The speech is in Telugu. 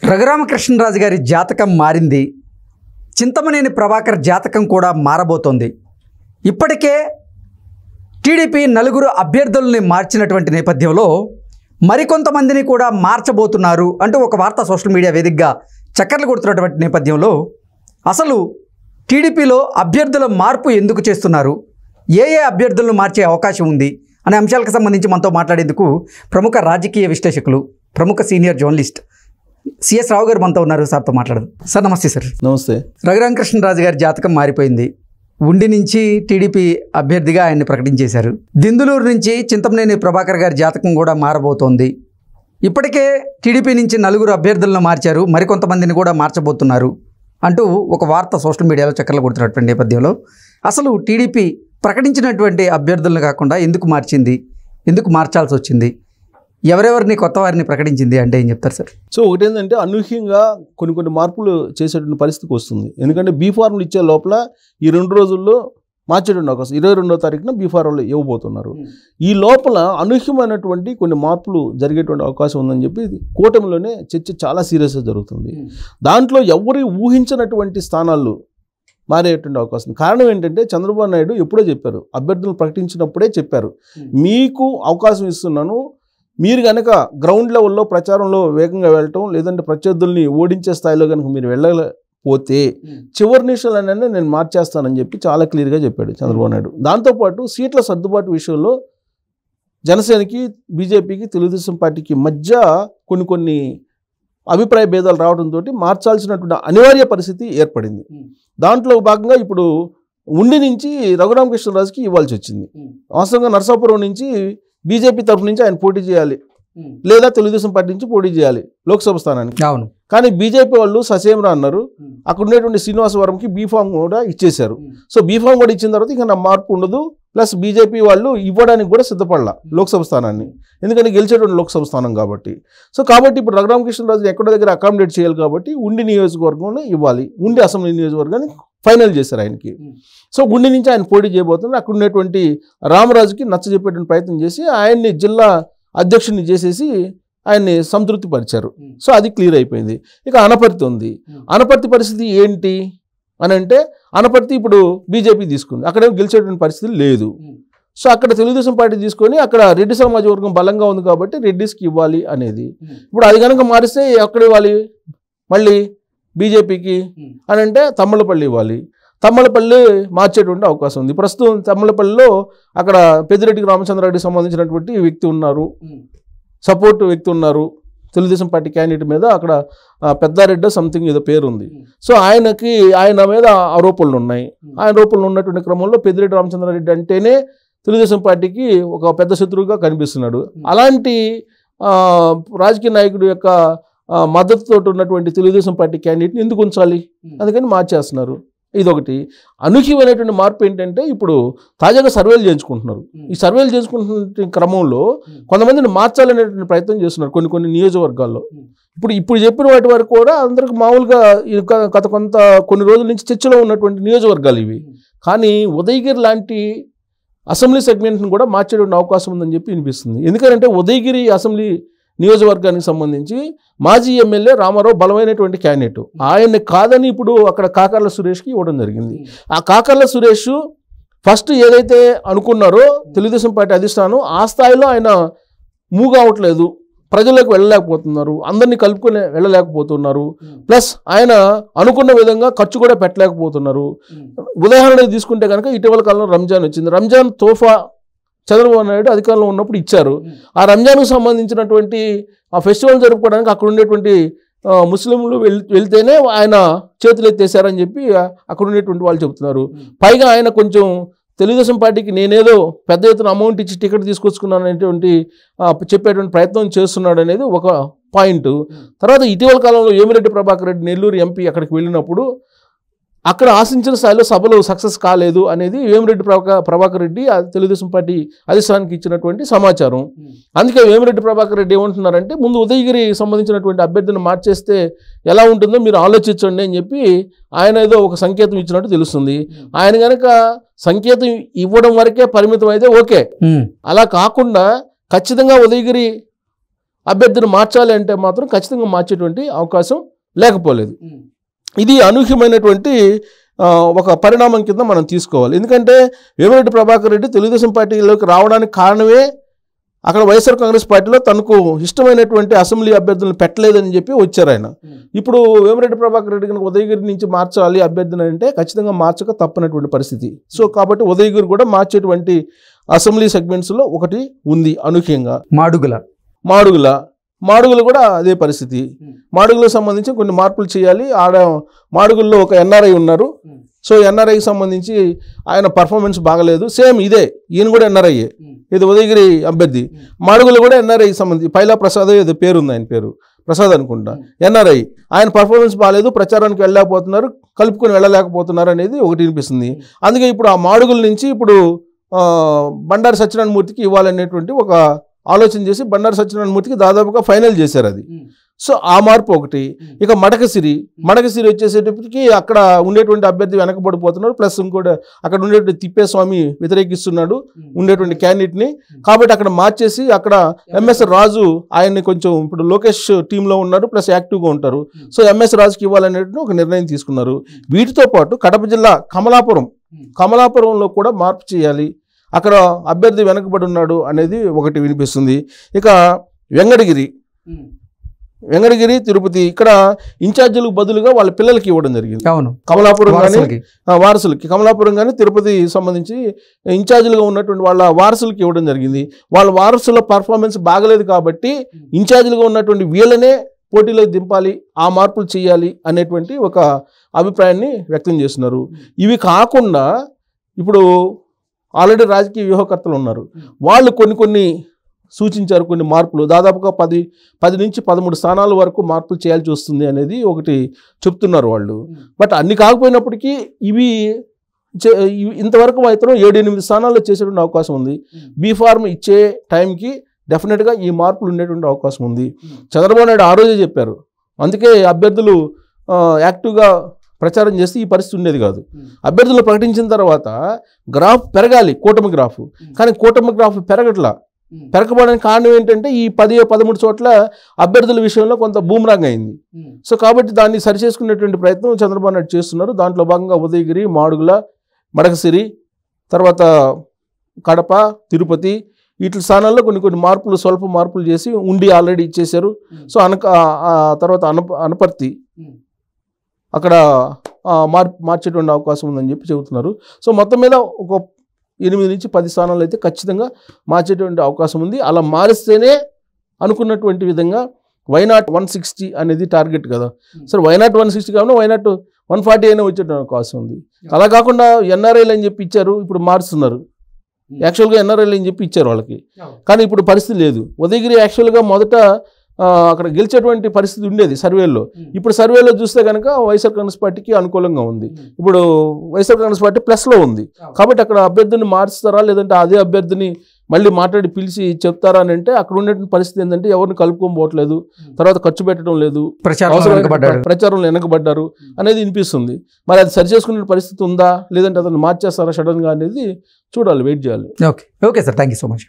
రఘురామకృష్ణరాజు గారి జాతకం మారింది. చింతమనేని ప్రభాకర్ జాతకం కూడా మారబోతోంది. ఇప్పటికే టీడీపీ నలుగురు అభ్యర్థుల్ని మార్చినటువంటి నేపథ్యంలో మరికొంతమందిని కూడా మార్చబోతున్నారు అంటూ ఒక వార్త సోషల్ మీడియా వేదికగా చక్కర్లు కొడుతున్నటువంటి నేపథ్యంలో అసలు టీడీపీలో అభ్యర్థుల మార్పు ఎందుకు చేస్తున్నారు, ఏ అభ్యర్థులను మార్చే అవకాశం ఉంది అనే అంశాలకు సంబంధించి మనతో మాట్లాడేందుకు ప్రముఖ రాజకీయ విశ్లేషకులు, ప్రముఖ సీనియర్ జర్నలిస్ట్ సిఎస్ రావు గారు మనతో ఉన్నారు. సార్తో మాట్లాడదు. సార్ నమస్తే. సార్ నమస్తే. రఘురామకృష్ణరాజు గారి జాతకం మారిపోయింది. ఉండి నుంచి టీడీపీ అభ్యర్థిగా ఆయన్ని ప్రకటించేశారు. దిందులూరు నుంచి చింతమనేని ప్రభాకర్ గారి జాతకం కూడా మారబోతోంది. ఇప్పటికే టీడీపీ నుంచి నలుగురు అభ్యర్థులను మార్చారు, మరికొంతమందిని కూడా మార్చబోతున్నారు అంటూ ఒక వార్త సోషల్ మీడియాలో చక్కర్లు కొడుతున్నటువంటి నేపథ్యంలో అసలు టీడీపీ ప్రకటించినటువంటి అభ్యర్థులను కాకుండా ఎందుకు మార్చింది, ఎందుకు మార్చాల్సి వచ్చింది, ఎవరెవరిని కొత్త వారిని ప్రకటించింది అంటే ఏం చెప్తారు సార్? సో ఒకటేంటంటే అనూహ్యంగా కొన్ని మార్పులు చేసేటువంటి పరిస్థితికి వస్తుంది. ఎందుకంటే బీ ఫార్ములు ఇచ్చే లోపల ఈ 2 రోజుల్లో మార్చేటువంటి అవకాశం, 22వ తారీఖున బీ ఫార్ములు ఇవ్వబోతున్నారు. ఈ లోపల అనూహ్యమైనటువంటి కొన్ని మార్పులు జరిగేటువంటి అవకాశం ఉందని చెప్పి కూటమిలోనే చర్చ చాలా సీరియస్గా జరుగుతుంది. దాంట్లో ఎవరు ఊహించినటువంటి స్థానాలు మారేటువంటి అవకాశం. కారణం ఏంటంటే చంద్రబాబు నాయుడు ఎప్పుడో చెప్పారు, అభ్యర్థులు ప్రకటించినప్పుడే చెప్పారు, మీకు అవకాశం ఇస్తున్నాను, మీరు కనుక గ్రౌండ్ లెవెల్లో ప్రచారంలో వేగంగా వెళ్ళటం, లేదంటే ప్రత్యర్థుల్ని ఓడించే స్థాయిలో కనుక మీరు వెళ్ళకపోతే చివరి నిమిషాలనే నేను మార్చేస్తానని చెప్పి చాలా క్లియర్గా చెప్పాడు చంద్రబాబు నాయుడు. దాంతోపాటు సీట్ల సర్దుబాటు విషయంలో జనసేనకి, బీజేపీకి, తెలుగుదేశం పార్టీకి మధ్య కొన్ని అభిప్రాయ భేదాలు రావడంతో మార్చాల్సినటువంటి అనివార్య పరిస్థితి ఏర్పడింది. దాంట్లో భాగంగా ఇప్పుడు ఉండి నుంచి రఘురామకృష్ణరాజుకి ఇవ్వాల్సి వచ్చింది. వాస్తవంగా నరసాపురం నుంచి బీజేపీ తరఫు నుంచి ఆయన పోటీ చేయాలి, లేదా తెలుగుదేశం పార్టీ నుంచి పోటీ చేయాలి లోక్సభ స్థానానికి. అవును. కానీ బీజేపీ వాళ్ళు ససేమరా అన్నారు. అక్కడ ఉండేటువంటి శ్రీనివాసవరంకి బీఫామ్ కూడా ఇచ్చేశారు. సో బీఫామ్ కూడా ఇచ్చిన తర్వాత ఇక నా మార్పు ఉండదు. ప్లస్ బీజేపీ వాళ్ళు ఇవ్వడానికి కూడా సిద్ధపడాల లోక్సభ స్థానాన్ని, ఎందుకంటే గెలిచేటువంటి లోక్సభ స్థానం కాబట్టి. కాబట్టి ఇప్పుడు రఘురామకృష్ణరాజు ఎక్కడో దగ్గర అకామిడేట్ చేయాలి కాబట్టి ఉండి నియోజకవర్గంలో ఇవ్వాలి. ఉండి అసెంబ్లీ నియోజకవర్గాన్ని ఫైనల్ చేశారు ఆయనకి. సో గుండి నుంచి ఆయన పోటీ చేయబోతున్నారు. అక్కడ ఉన్నటువంటి రామరాజుకి నచ్చజెప్పేటువంటి ప్రయత్నం చేసి ఆయన్ని జిల్లా అధ్యక్షుడిని చేసేసి ఆయన్ని సంతృప్తి పరిచారు. సో అది క్లియర్ అయిపోయింది. ఇక అనపర్తి ఉంది. అనపర్తి పరిస్థితి ఏంటి అని అంటే, అనపర్తి ఇప్పుడు బీజేపీ తీసుకుంది, అక్కడేమో గెలిచేటువంటి పరిస్థితి లేదు. సో అక్కడ తెలుగుదేశం పార్టీ తీసుకొని అక్కడ రెడ్డి సమాజ వర్గం బలంగా ఉంది కాబట్టి రెడ్డిస్కి ఇవ్వాలి అనేది. ఇప్పుడు అది కనుక మారిస్తే ఎక్కడ ఇవ్వాలి, మళ్ళీ బీజేపీకి అని అంటే తమ్మలపల్లి ఇవ్వాలి. తమ్మలపల్లి మార్చేటువంటి అవకాశం ఉంది. ప్రస్తుతం తమ్మలపల్లిలో అక్కడ పెద్దిరెడ్డికి రామచంద్రారెడ్డికి సంబంధించినటువంటి వ్యక్తి ఉన్నారు, సపోర్ట్ వ్యక్తి ఉన్నారు తెలుగుదేశం పార్టీ క్యాండిడేట్ మీద. అక్కడ పెద్దారెడ్డి సంథింగ్ ఏదో పేరు ఉంది. సో ఆయన మీద ఆరోపణలు ఉన్నాయి. ఆరోపణలు ఉన్నటువంటి క్రమంలో పెద్దిరెడ్డి రామచంద్రారెడ్డి అంటేనే తెలుగుదేశం పార్టీకి ఒక పెద్ద శత్రువుగా కనిపిస్తున్నాడు. అలాంటి రాజకీయ నాయకుడి యొక్క మద్దతుతో ఉన్నటువంటి తెలుగుదేశం పార్టీ క్యాండిడేట్ని ఎందుకు ఉంచాలి, అందుకని మార్చేస్తున్నారు. ఇదొకటి. అనూహ్యమైనటువంటి మార్పు ఏంటంటే, ఇప్పుడు తాజాగా సర్వేలు చేయించుకుంటున్నారు. ఈ సర్వేలు చేయించుకుంటున్న క్రమంలో కొంతమందిని మార్చాలనేటువంటి ప్రయత్నం చేస్తున్నారు కొన్ని నియోజకవర్గాల్లో. ఇప్పుడు చెప్పిన వాటి వరకు కూడా అందరికి మామూలుగా కొన్ని రోజుల నుంచి చర్చలో ఉన్నటువంటి నియోజకవర్గాలు ఇవి. కానీ ఉదయగిరి లాంటి అసెంబ్లీ సెగ్మెంట్ని కూడా మార్చేటువంటి అవకాశం ఉందని చెప్పి వినిపిస్తుంది. ఎందుకంటే ఉదయగిరి అసెంబ్లీ నియోజకవర్గానికి సంబంధించి మాజీ ఎమ్మెల్యే రామారావు బలమైనటువంటి క్యాండిడేట్. ఆయన్ని కాదని ఇప్పుడు అక్కడ కాకర్ల సురేష్కి ఇవ్వడం జరిగింది. ఆ కాకర్ల సురేష్ ఫస్ట్ ఏదైతే అనుకున్నారో తెలుగుదేశం పార్టీ అధిష్టానం, ఆ స్థాయిలో ఆయన మూవ్ అవ్వట్లేదు, ప్రజలకు వెళ్ళలేకపోతున్నారు, అందరినీ కలుపుకొని వెళ్ళలేకపోతున్నారు. ప్లస్ ఆయన అనుకున్న విధంగా ఖర్చు కూడా పెట్టలేకపోతున్నారు. ఉదాహరణ తీసుకుంటే కనుక ఇటీవల కాలంలో రంజాన్ వచ్చింది. రంజాన్ తోఫా చంద్రబాబు నాయుడు అధికారంలో ఉన్నప్పుడు ఇచ్చారు. ఆ రంజాన్కు సంబంధించినటువంటి ఆ ఫెస్టివల్ జరుపుకోవడానికి అక్కడ ఉండేటువంటి ముస్లింలు వెళ్తేనే ఆయన చేతులు ఎత్తేసారని చెప్పి అక్కడ ఉండేటువంటి వాళ్ళు చెబుతున్నారు. పైగా ఆయన కొంచెం తెలుగుదేశం పార్టీకి నేనేదో పెద్ద ఎత్తున అమౌంట్ ఇచ్చి టికెట్ తీసుకొచ్చుకున్నాను అనేటువంటి చెప్పేటువంటి ప్రయత్నం చేస్తున్నాడు అనేది ఒక పాయింట్. తర్వాత ఇటీవల కాలంలో వేమిరెడ్డి ప్రభాకర్ రెడ్డి నెల్లూరు ఎంపీ అక్కడికి వెళ్ళినప్పుడు అక్కడ ఆశించిన స్థాయిలో సభలు సక్సెస్ కాలేదు అనేది వేమిరెడ్డి ప్రభాకర్ రెడ్డి తెలుగుదేశం పార్టీ అధిష్టానానికి ఇచ్చినటువంటి సమాచారం. అందుకే వేమిరెడ్డి ప్రభాకర్ రెడ్డి ఏమంటున్నారంటే, ముందు ఉదయగిరి సంబంధించినటువంటి అభ్యర్థిని మార్చేస్తే ఎలా ఉంటుందో మీరు ఆలోచించండి అని చెప్పి ఆయన ఏదో ఒక సంకేతం ఇచ్చినట్టు తెలుస్తుంది. ఆయన కనుక సంకేతం ఇవ్వడం వరకే పరిమితం అయితే ఓకే, అలా కాకుండా ఖచ్చితంగా ఉదయగిరి అభ్యర్థిని మార్చాలి అంటే మాత్రం ఖచ్చితంగా మార్చేటువంటి అవకాశం లేకపోలేదు. ఇది అనూహ్యమైనటువంటి ఒక పరిణామం కింద మనం తీసుకోవాలి. ఎందుకంటే వేమిరెడ్డి ప్రభాకర్ రెడ్డి తెలుగుదేశం పార్టీలోకి రావడానికి కారణమే అక్కడ వైఎస్ఆర్ కాంగ్రెస్ పార్టీలో తనకు ఇష్టమైనటువంటి అసెంబ్లీ అభ్యర్థులను పెట్టలేదని చెప్పి వచ్చారు ఆయన. ఇప్పుడు వేమిరెడ్డి ప్రభాకర్ రెడ్డి కనుక ఉదయగిరి నుంచి మార్చాలి అభ్యర్థిని అంటే ఖచ్చితంగా మార్చక తప్పనటువంటి పరిస్థితి. సో కాబట్టి ఉదయగిరి కూడా మార్చేటువంటి అసెంబ్లీ సెగ్మెంట్స్లో ఒకటి ఉంది అనూహ్యంగా. మాడుగుల కూడా అదే పరిస్థితి. మాడుగులకు సంబంధించి కొన్ని మార్పులు చేయాలి. ఆడ మాడుగుల్లో ఒక ఎన్ఆర్ఐ ఉన్నారు. సో ఎన్ఆర్ఐకి సంబంధించి ఆయన పర్ఫార్మెన్స్ బాగలేదు. సేమ్ ఇదే, ఈయన కూడా ఎన్ఆర్ఐఏ, ఇది ఉదయగిరి అభ్యర్థి. మాడుగులు కూడా ఎన్ఆర్ఐకి సంబంధించి పైలా ప్రసాద్ ఏదో పేరు ఉంది, ఆయన పేరు ప్రసాద్ అనుకుంటా, ఎన్ఆర్ఐ. ఆయన పర్ఫార్మెన్స్ బాగాలేదు, ప్రచారానికి వెళ్ళలేకపోతున్నారు, కలుపుకొని వెళ్ళలేకపోతున్నారు అనేది ఒకటి వినిపిస్తుంది. అందుకే ఇప్పుడు ఆ మాడుగుల నుంచి ఇప్పుడు బండారు సత్యనారాయణమూర్తికి ఇవ్వాలనేటువంటి ఒక ఆలోచన చేసి బండారు సత్యనారాయణమూర్తికి దాదాపుగా ఫైనల్ చేశారు అది. సో ఆ మార్పు ఒకటి. ఇక మడకసిరి వచ్చేసేటప్పటికి అక్కడ ఉండేటువంటి అభ్యర్థి వెనకబడిపోతున్నారు. ప్లస్ ఇంకోటి అక్కడ ఉండేటువంటి తిప్పేస్వామి వ్యతిరేకిస్తున్నాడు ఉండేటువంటి క్యాండిడేట్ని. కాబట్టి అక్కడ మార్చేసి అక్కడ ఎంఎస్ రాజు ఆయన్ని కొంచెం ఇప్పుడు లోకేష్ టీంలో ఉన్నారు, ప్లస్ యాక్టివ్గా ఉంటారు. సో ఎంఎస్ రాజుకి ఇవ్వాలనేటువంటి ఒక నిర్ణయం తీసుకున్నారు. వీటితో పాటు కడప జిల్లా కమలాపురంలో కూడా మార్పు చేయాలి, అక్కడ అభ్యర్థి వెనకబడి ఉన్నాడు అనేది ఒకటి వినిపిస్తుంది. ఇక వెంకటగిరి తిరుపతి ఇక్కడ ఇన్ఛార్జీలకు బదులుగా వాళ్ళ పిల్లలకి ఇవ్వడం జరిగింది. కమలాపురం కానీ వారసులకి, కమలాపురం కానీ తిరుపతి సంబంధించి ఇన్ఛార్జీలుగా ఉన్నటువంటి వాళ్ళ వారసులకి ఇవ్వడం జరిగింది. వాళ్ళ వారసుల పర్ఫార్మెన్స్ బాగలేదు కాబట్టి ఇన్ఛార్జీలుగా ఉన్నటువంటి వీళ్ళనే పోటీలోకి దింపాలి, ఆ మార్పులు చేయాలి అనేటువంటి ఒక అభిప్రాయాన్ని వ్యక్తం చేస్తున్నారు. ఇవి కాకుండా ఇప్పుడు ఆల్రెడీ రాజకీయ వ్యూహకర్తలు ఉన్నారు, వాళ్ళు కొన్ని సూచించారు కొన్ని మార్పులు. దాదాపుగా 10 నుంచి 13 స్థానాల వరకు మార్పులు చేయాల్సి వస్తుంది అనేది ఒకటి చెప్తున్నారు వాళ్ళు. బట్ అన్ని కాకపోయినప్పటికీ ఇవి ఇంతవరకు మాత్రం 7-8 స్థానాల్లో చేసేటువంటి అవకాశం ఉంది. బీఫార్మ్ ఇచ్చే టైంకి డెఫినెట్గా ఈ మార్పులు ఉండేటువంటి అవకాశం ఉంది. చంద్రబాబు నాయుడు ఆ రోజే చెప్పారు. అందుకే అభ్యర్థులు యాక్టివ్గా ప్రచారం చేస్తే ఈ పరిస్థితి ఉండేది కాదు. అభ్యర్థులు ప్రకటించిన తర్వాత గ్రాఫ్ పెరగాలి, కూటమి గ్రాఫ్, కానీ కూటమి గ్రాఫ్ పెరగబడడానికి కారణం ఏంటంటే ఈ 10-13 చోట్ల అభ్యర్థుల విషయంలో కొంత బూమరాంగ్ అయింది. సో కాబట్టి దాన్ని సరిచేసుకునేటువంటి ప్రయత్నం చంద్రబాబు నాయుడు చేస్తున్నారు. దాంట్లో భాగంగా ఉదయగిరి, మాడుగుల, మడకసిరి, తర్వాత కడప, తిరుపతి వీటి స్థానాల్లో కొన్ని మార్పులు, స్వల్ప మార్పులు చేసి ఉండి ఆల్రెడీ ఇచ్చేశారు. సో తర్వాత అనపర్తి అక్కడ మార్చేటువంటి అవకాశం ఉందని చెప్పి చెబుతున్నారు. సో మొత్తం మీద ఒక 8 నుంచి 10 స్థానాలు అయితే ఖచ్చితంగా మార్చేటువంటి అవకాశం ఉంది. అలా మారిస్తేనే అనుకున్నటువంటి విధంగా వైనాట్ 160 అనేది టార్గెట్ కదా. సరే వైనాట్ 160 కాకుండా వైనాట్ 140 అయినా వచ్చేటువంటి అవకాశం ఉంది. అలా కాకుండా ఎన్ఆర్ఐలు అని చెప్పి ఇచ్చారు, ఇప్పుడు మారుస్తున్నారు. యాక్చువల్గా ఎన్ఆర్ఐలు అని చెప్పి ఇచ్చారు వాళ్ళకి, కానీ ఇప్పుడు పరిస్థితి లేదు. ఉదయగిరి యాక్చువల్గా మొదట అక్కడ గెలిచేటువంటి పరిస్థితి ఉండేది సర్వేలో. ఇప్పుడు సర్వేలో చూస్తే కనుక వైఎస్ఆర్ కాంగ్రెస్ పార్టీకి అనుకూలంగా ఉంది. ఇప్పుడు వైఎస్ఆర్ కాంగ్రెస్ పార్టీ ప్లస్లో ఉంది. కాబట్టి అక్కడ అభ్యర్థిని మార్చుతారా లేదంటే అదే అభ్యర్థిని మళ్ళీ మాట్లాడి పిలిచి చెప్తారా అని అంటే అక్కడ ఉండేటువంటి పరిస్థితి ఏంటంటే ఎవరిని కలుపుకోబోట్లేదు, తర్వాత ఖర్చు పెట్టడం లేదు, ప్రచారంలో వెనకబడ్డారు అనేది వినిపిస్తుంది. మరి అది సరి చేసుకునే పరిస్థితి ఉందా లేదంటే అతను మార్చేస్తారా సడన్గా అనేది చూడాలి, వెయిట్ చేయాలి. Okay sir, thank you so much.